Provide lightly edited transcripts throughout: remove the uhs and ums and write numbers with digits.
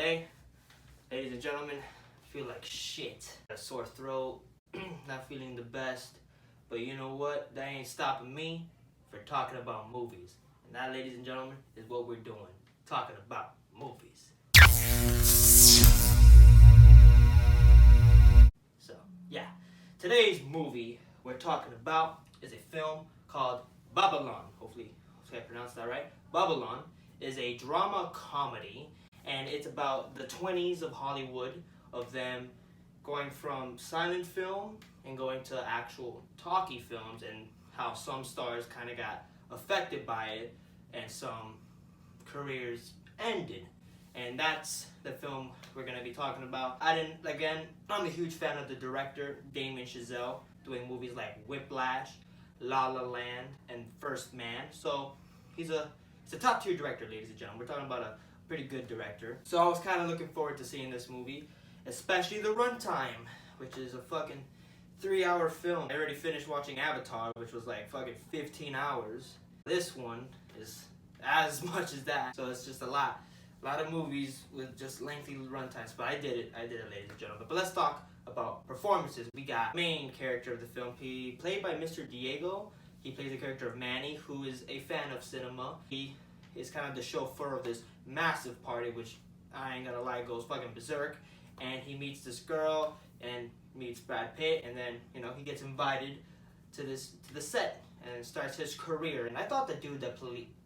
Today, ladies and gentlemen, I feel like shit. A sore throat, not feeling the best. But you know what? That ain't stopping me for talking about movies. And that, ladies and gentlemen, is what we're doing. Talking about movies. So, yeah. Today's movie we're talking about is a film called Babylon. Hopefully I pronounced that right. Babylon is a drama comedy, and it's about the 20s of Hollywood, of them going from silent film and going to actual talkie films, and how some stars kind of got affected by it and some careers ended. And that's the film we're going to be talking about. I'm a huge fan of the director, Damien Chazelle, doing movies like Whiplash, La La Land, and First Man. So he's a top tier director, ladies and gentlemen. We're talking about a pretty good director. So I was kind of looking forward to seeing this movie, especially the runtime, which is a fucking 3-hour film. I already finished watching Avatar, which was like fucking 15 hours. This one is as much as that. So it's just a lot of movies with just lengthy runtimes. But I did it, ladies and gentlemen. But let's talk about performances. We got main character of the film. He played by Mr. Diego. He plays the character of Manny, who is a fan of cinema. He is kind of the chauffeur of this massive party, which I ain't gonna lie, goes fucking berserk. And he meets this girl and meets Brad Pitt, and then he gets invited to the set and starts his career. And I thought the dude that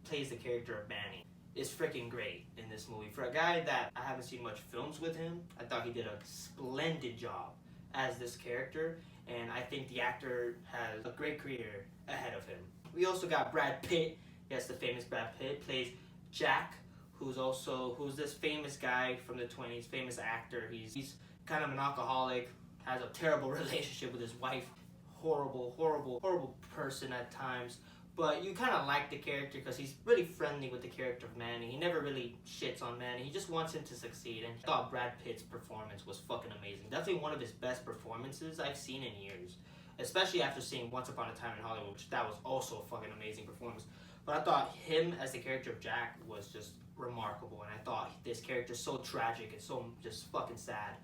plays the character of Manny is freaking great in this movie. For a guy that I haven't seen much films with him, I thought he did a splendid job as this character, and I think the actor has a great career ahead of him. We also got Brad Pitt. Yes, the famous Brad Pitt plays Jack, who's this famous guy from the 20s, famous actor. He's kind of an alcoholic, has a terrible relationship with his wife, horrible person at times. But you kind of like the character because he's really friendly with the character of Manny. He never really shits on Manny. He just wants him to succeed. And I thought Brad Pitt's performance was fucking amazing. Definitely one of his best performances I've seen in years. Especially after seeing Once Upon a Time in Hollywood, which that was also a fucking amazing performance. But I thought him as the character of Jack was just remarkable. And I thought this character's so tragic and so just fucking sad.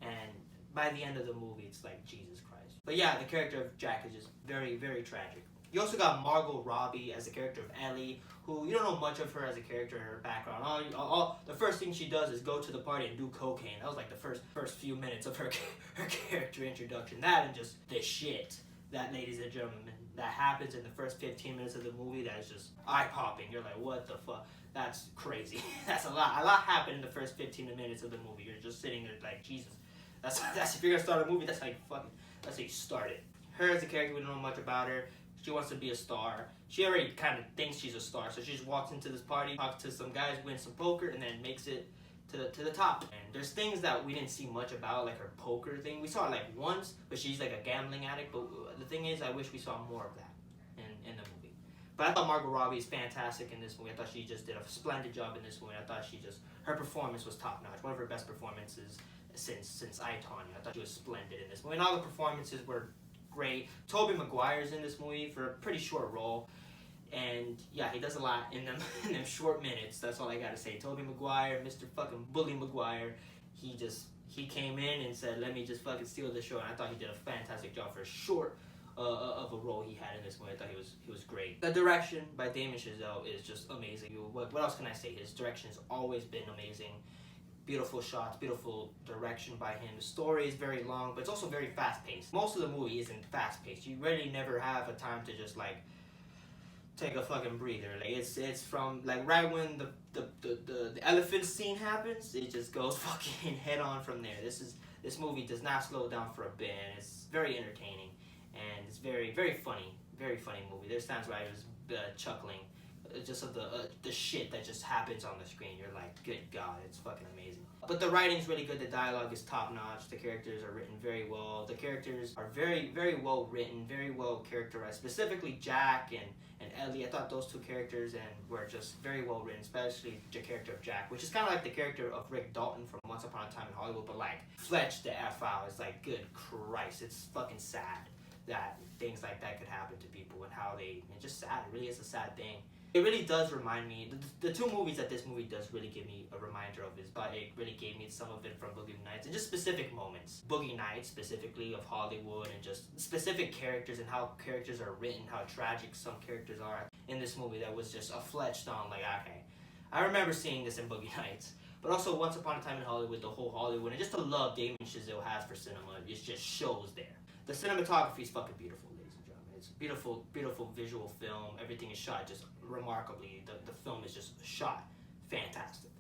And by the end of the movie, it's like, Jesus Christ. But yeah, the character of Jack is just very, very tragic. You also got Margot Robbie as the character of Ellie, who you don't know much of her as a character in her background. The first thing she does is go to the party and do cocaine. That was like the first few minutes of her character introduction. That and just the shit that, ladies and gentlemen, that happens in the first 15 minutes of the movie that is just eye-popping. You're like, what the fuck? That's crazy. That's a lot. A lot happened in the first 15 minutes of the movie. You're just sitting there like, Jesus. That's if you're gonna start a movie, that's how you start it. Her as a character, we don't know much about her. She wants to be a star. She already kind of thinks she's a star, so she just walks into this party, talks to some guys, wins some poker, and then makes it to the top. And there's things that we didn't see much about, like her poker thing. We saw it like once, but she's like a gambling addict. But the thing is, I wish we saw more of that in the movie. But I thought Margot Robbie is fantastic in this movie. I thought she just did a splendid job in this movie. I thought her performance was top notch. One of her best performances since I, Tonya. I thought she was splendid in this movie. And all the performances were great. Tobey Maguire's in this movie for a pretty short role, and yeah, he does a lot in them short minutes. That's all I gotta say. Tobey Maguire, Mr. fucking Bully Maguire, he came in and said, let me just fucking steal the show, and I thought he did a fantastic job for a short of a role he had in this movie. I thought he was great. The direction by Damien Chazelle is just amazing. What else can I say? His direction has always been amazing. Beautiful shots, beautiful direction by him. The story is very long, but it's also very fast-paced. Most of the movie isn't fast-paced. You really never have a time to just like take a fucking breather. Like it's from like right when the elephant scene happens, it just goes fucking head on from there. This movie does not slow down for a bit, and it's very entertaining, and it's very funny movie. There's times where I was chuckling. Just of the shit that just happens on the screen. You're like, good God, it's fucking amazing. But the writing's really good. The dialogue is top notch. The characters are written very well. The characters are very well written, very well characterized. Specifically Jack and Ellie. I thought those two characters were just very well written, especially the character of Jack, which is kind of like the character of Rick Dalton from Once Upon a Time in Hollywood, but like fletched the F out. It's like, good Christ, it's fucking sad that things like that could happen to people and how it's just sad. It really is a sad thing. It really does remind me, the two movies that this movie does really give me a reminder of is, but it really gave me some of it from Boogie Nights, and just specific moments. Boogie Nights, specifically, of Hollywood, and just specific characters and how characters are written, how tragic some characters are in this movie that was just a fletched on, like, okay. I remember seeing this in Boogie Nights. But also, Once Upon a Time in Hollywood, the whole Hollywood, and just the love Damien Chazelle has for cinema, it just shows there. The cinematography is fucking beautiful, ladies and gentlemen. It's a beautiful, beautiful visual film. Everything is shot just remarkably. The film is just shot fantastic.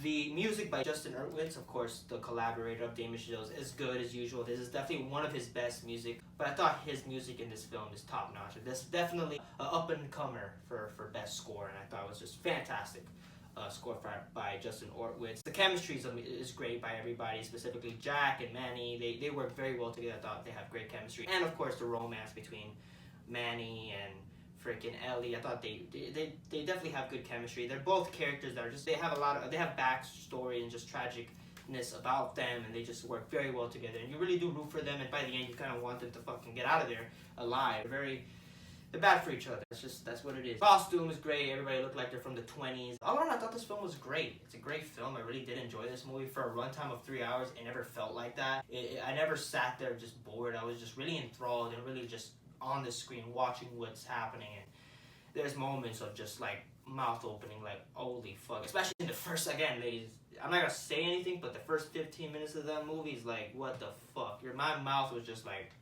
The music by Justin Hurwitz, of course, the collaborator of Damien Chazelle, is good as usual. This is definitely one of his best music, but I thought his music in this film is top notch. This is definitely an up and comer for best score, and I thought it was just fantastic. Score by Justin Hurwitz. The chemistry is great by everybody, specifically Jack and Manny. They work very well together. I thought they have great chemistry, and of course the romance between Manny and freaking Ellie. I thought they definitely have good chemistry. They're both characters that are just, they have backstory and just tragicness about them, and they just work very well together. And you really do root for them, and by the end you kind of want them to fucking get out of there alive. They're bad for each other. That's what it is. Costume is great. Everybody looked like they're from the 20s. All in all, I thought this film was great. It's a great film. I really did enjoy this movie. For a runtime of 3 hours, it never felt like that. I never sat there just bored. I was just really enthralled and really just on the screen watching what's happening. And there's moments of just like mouth opening, like holy fuck. Especially in the first, again, ladies, I'm not gonna say anything, but the first 15 minutes of that movie is like, what the fuck? My mouth was just like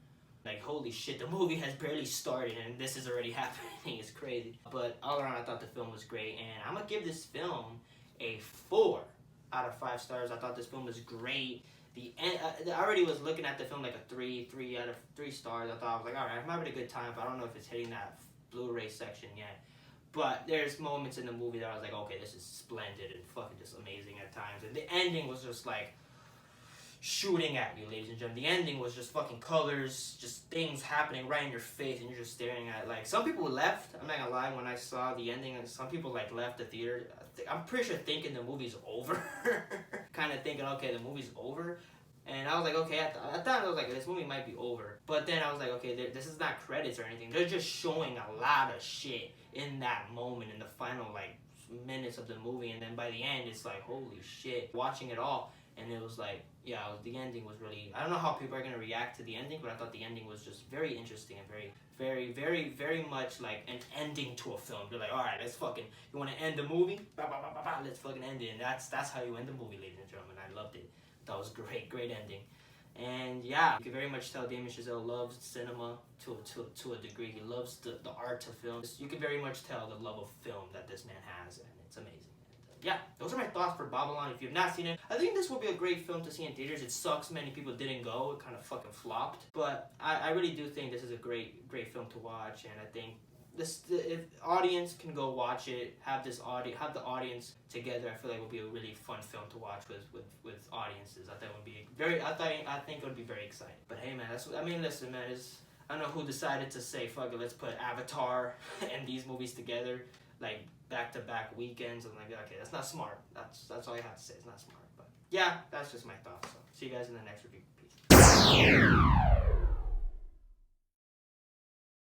holy shit, the movie has barely started and this is already happening. It's crazy. But all around, I thought the film was great, and I'm gonna give this film a 4 out of 5 stars. I thought this film was great. The end, I already was looking at the film like a 3 out of 3 stars. I thought, I was like, alright, I'm having a good time, but I don't know if it's hitting that Blu-ray section yet. But there's moments in the movie that I was like, okay, this is splendid and fucking just amazing at times. And the ending was just like shooting at you, ladies and gentlemen. The ending was just fucking colors, just things happening right in your face, and you're just staring at it. Like, some people left, I'm not gonna lie, when I saw the ending, and some people like left the theater. I'm pretty sure thinking the movie's over. Kind of thinking, okay, the movie's over. And I was like, okay, I thought I was like, this movie might be over. But then I was like, okay, this is not credits or anything. They're just showing a lot of shit in that moment, in the final like minutes of the movie. And then by the end, it's like, holy shit. Watching it all, and it was like, yeah, the ending was really, I don't know how people are going to react to the ending, but I thought the ending was just very interesting and very much like an ending to a film. You're like, alright, let's fucking, you want to end the movie? Let's fucking end it. And that's how you end the movie, ladies and gentlemen. I loved it. That was great ending. And yeah, you can very much tell Damien Chazelle loves cinema to a degree. He loves the art of film. You can very much tell the love of film that this man has, and it's amazing. Yeah, those are my thoughts for Babylon. If you've not seen it, I think this will be a great film to see in theaters. It sucks many people didn't go. It kind of fucking flopped. But I really do think this is a great film to watch, and I think if audience can go watch it, have the audience together, I feel like it would be a really fun film to watch with audiences. I think it would be very exciting. But hey, man, listen, man, I don't know who decided to say, fuck it, let's put Avatar and these movies together, like back-to-back weekends. I'm like, okay, that's not smart. That's all I have to say. It's not smart. But yeah, that's just my thoughts. So see you guys in the next review. Peace.